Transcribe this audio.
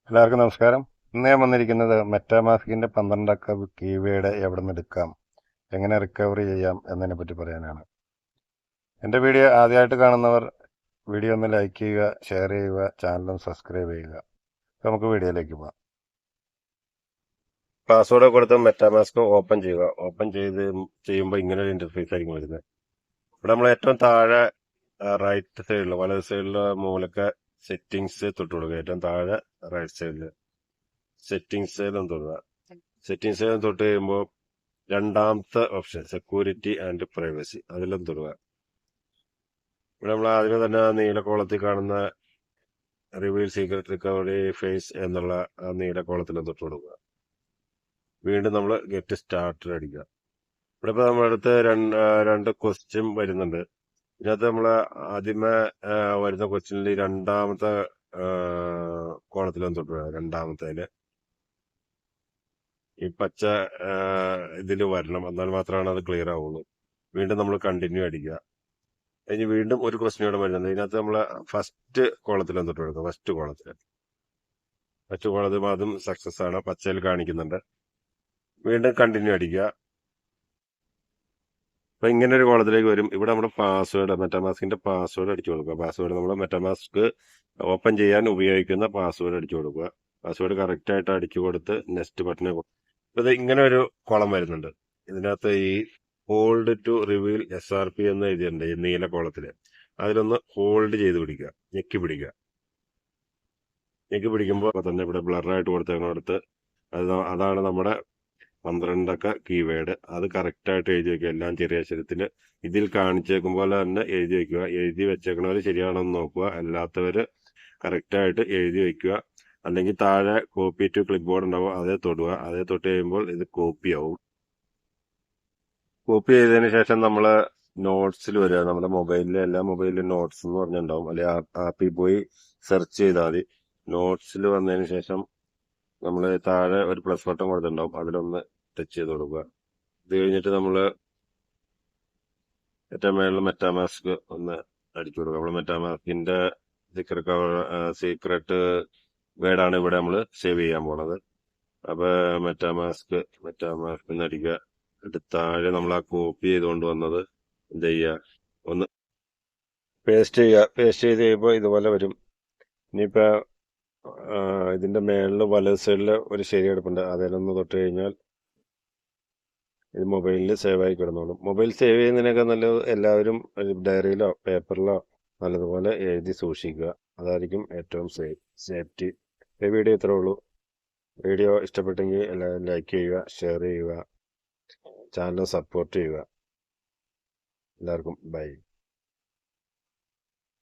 എല്ലാവർക്കും നമസ്കാരം. ഇന്ന് ഞാൻ വന്നിരിക്കുന്നത് മെറ്റാമാസ്കിന്റെ 12 അക്ക കീവേഡ് എവിടെ നിന്ന് എടുക്കാം, എങ്ങനെ റിക്കവറി ചെയ്യാം എന്നതിനെ പറ്റി പറയാനാണ്. എൻ്റെ വീഡിയോ ആദ്യമായിട്ട് കാണുന്നവർ വീഡിയോ ഒന്ന് ലൈക്ക് ചെയ്യുക, ഷെയർ ചെയ്യുക, ചാനലും സബ്സ്ക്രൈബ് ചെയ്യുക. നമുക്ക് വീഡിയോയിലേക്ക് പോകാം. പാസ്വേഡ് കൊടുത്ത് മെറ്റാമാസ്ക് ഓപ്പൺ ചെയ്യുക. ഓപ്പൺ ചെയ്യുമ്പോൾ ഇങ്ങനെ ഒരു ഇന്റർഫേസ് ആയിരിക്കും വരുന്നത്. ഇവിടെ നമ്മൾ ഏറ്റവും താഴെ റൈറ്റ് സൈഡിൽ വലത് സൈഡിലെ മൂലക്ക് സെറ്റിങ്സ് തൊട്ട് കൊടുക്കുക. ഏറ്റവും താഴെ റൈറ്റ് സൈഡിൽ സെറ്റിങ്സിലും തൊടുക. സെറ്റിങ്സിലും തൊട്ട് കഴിയുമ്പോൾ രണ്ടാമത്തെ ഓപ്ഷൻ സെക്യൂരിറ്റി ആൻഡ് പ്രൈവസി അതിലും തൊടുക. ഇവിടെ നമ്മൾ ആദ്യമേ തന്നെ നീലക്കോളത്തിൽ കാണുന്ന റിവീൽ സീക്രട്ട് റിക്കവറി ഫേസ് എന്നുള്ള ആ നീലക്കോളത്തിലും തൊട്ട് കൊടുക്കുക. വീണ്ടും നമ്മൾ ഗെറ്റ് സ്റ്റാർട്ടർ അടിക്കുക. ഇവിടെ ഇപ്പോൾ നമ്മുടെ അടുത്ത് രണ്ട് ക്വസ്റ്റ്യൻ വരുന്നുണ്ട്. ഇതിനകത്ത് നമ്മൾ ആദ്യമേ വരുന്ന ക്വസ്റ്റ്യനിൽ രണ്ടാമത്തെ കോളത്തിലും തൊട്ട് രണ്ടാമത്തേല് ഈ പച്ച ഇതിൽ വരണം, എന്നാൽ മാത്രമാണ് അത് ക്ലിയർ ആവുള്ളൂ. വീണ്ടും നമ്മൾ കണ്ടിന്യൂ അടിക്കുക. അതിന് വീണ്ടും ഒരു ക്വസ്റ്റ്യൻ കൂടെ വരുന്നുണ്ട്. ഇതിനകത്ത് നമ്മൾ ഫസ്റ്റ് കോളത്തിലും തൊട്ട് എടുക്കുക. ഫസ്റ്റ് കോളത്തിൽ അതും സക്സസ് ആണ്, പച്ചയിൽ കാണിക്കുന്നുണ്ട്. വീണ്ടും കണ്ടിന്യൂ അടിക്കുക. അപ്പൊ ഇങ്ങനെ ഒരു കോളത്തിലേക്ക് വരും. ഇവിടെ നമ്മുടെ പാസ്വേഡ് മെറ്റാമാസ്കിന്റെ പാസ്വേഡ് അടിച്ചു കൊടുക്കുക. പാസ്വേഡ് നമ്മൾ മെറ്റാമാസ്ക് ഓപ്പൺ ചെയ്യാൻ ഉപയോഗിക്കുന്ന പാസ്വേഡ് അടിച്ചു കൊടുക്കുക. പാസ്വേഡ് കറക്റ്റ് ആയിട്ട് അടിച്ചു കൊടുത്ത് നെക്സ്റ്റ് ബട്ടനെ ഇത് ഇങ്ങനെ ഒരു കോളം വരുന്നുണ്ട്. ഇതിനകത്ത് ഈ ഹോൾഡ് ടു റിവീൽ SRP എന്ന് എഴുതിയിട്ടുണ്ട് ഈ നീല കോളത്തില്. അതിലൊന്ന് ഹോൾഡ് ചെയ്ത് പിടിക്കുക, ഞെക്കി പിടിക്കുമ്പോൾ തന്നെ ഇവിടെ ബ്ലറായിട്ട് കൊടുത്തതിനടുത്ത് അതാണ് നമ്മുടെ 12 അക്ക കീവേഡ്. അത് കറക്റ്റായിട്ട് എഴുതി വെക്കുക. എല്ലാം ചെറിയ അക്ഷരത്തിൽ ഇതിൽ കാണിച്ചേക്കും പോലെ തന്നെ എഴുതി വെക്കുക. എഴുതി വെച്ചേക്കണവർ ശരിയാണെന്ന് നോക്കുക, അല്ലാത്തവർ കറക്റ്റായിട്ട് എഴുതി വെക്കുക. അല്ലെങ്കിൽ താഴെ കോപ്പി ടു ക്ലിക്ക് ബോർഡ് ഉണ്ടാവും, അതേ തൊടുക. അതേ തൊട്ട് കഴിയുമ്പോൾ ഇത് കോപ്പി ആവും. കോപ്പി ചെയ്തതിന് ശേഷം നമ്മൾ നോട്ട്സിൽ വരിക. നമ്മുടെ മൊബൈലിലെ എല്ലാ മൊബൈലിലും നോട്ട്സ് എന്ന് പറഞ്ഞിട്ടുണ്ടാവും. അല്ലെങ്കിൽ ആപ്പിൽ പോയി സെർച്ച് ചെയ്താൽ മതി. നോട്ട്സിൽ വന്നതിന് ശേഷം നമ്മൾ താഴെ ഒരു പ്ലസ് ബട്ടൺ കൊടുത്തിട്ടുണ്ടാവും, അതിലൊന്ന് ടച്ച് ചെയ്ത് കൊടുക്കുക. ഇത് കഴിഞ്ഞിട്ട് നമ്മൾ ഏറ്റവും മേളിൽ മെറ്റാമാസ്ക് ഒന്ന് അടിച്ചു കൊടുക്കുക. നമ്മൾ മെറ്റാമാസ്കിന്റെ സീക്രട്ട് വേർഡാണ് ഇവിടെ നമ്മൾ സേവ് ചെയ്യാൻ പോണത്. അപ്പൊ മെറ്റാമാസ്ക് അടിക്കുക. താഴെ നമ്മൾ ആ കോപ്പി ചെയ്തുകൊണ്ട് വന്നത് എന്ത് ചെയ്യുക, ഒന്ന് പേസ്റ്റ് ചെയ്യുക. പേസ്റ്റ് ചെയ്ത് കഴിയുമ്പോൾ ഇതുപോലെ വരും. ഇനിയിപ്പോ ഇതിന്റെ മേളിൽ വലത് സൈഡിൽ ഒരു ശരിയെടുപ്പുണ്ട്, അതിലൊന്ന് തൊട്ട് കഴിഞ്ഞാൽ ഇത് മൊബൈലിൽ സേവ് ആയി കിടന്നോളും. മൊബൈൽ സേവ് ചെയ്യുന്നതിനൊക്കെ നല്ലത് എല്ലാവരും ഡയറിയിലോ പേപ്പറിലോ നല്ലതുപോലെ എഴുതി സൂക്ഷിക്കുക. അതായിരിക്കും ഏറ്റവും സേഫ്റ്റി. ഈ വീഡിയോ ഇത്രേ ഉള്ളൂ. വീഡിയോ ഇഷ്ടപ്പെട്ടെങ്കിൽ എല്ലാവരും ലൈക്ക് ചെയ്യുക, ഷെയർ ചെയ്യുക, ചാനൽ സപ്പോർട്ട് ചെയ്യുക. എല്ലാവർക്കും ബൈ.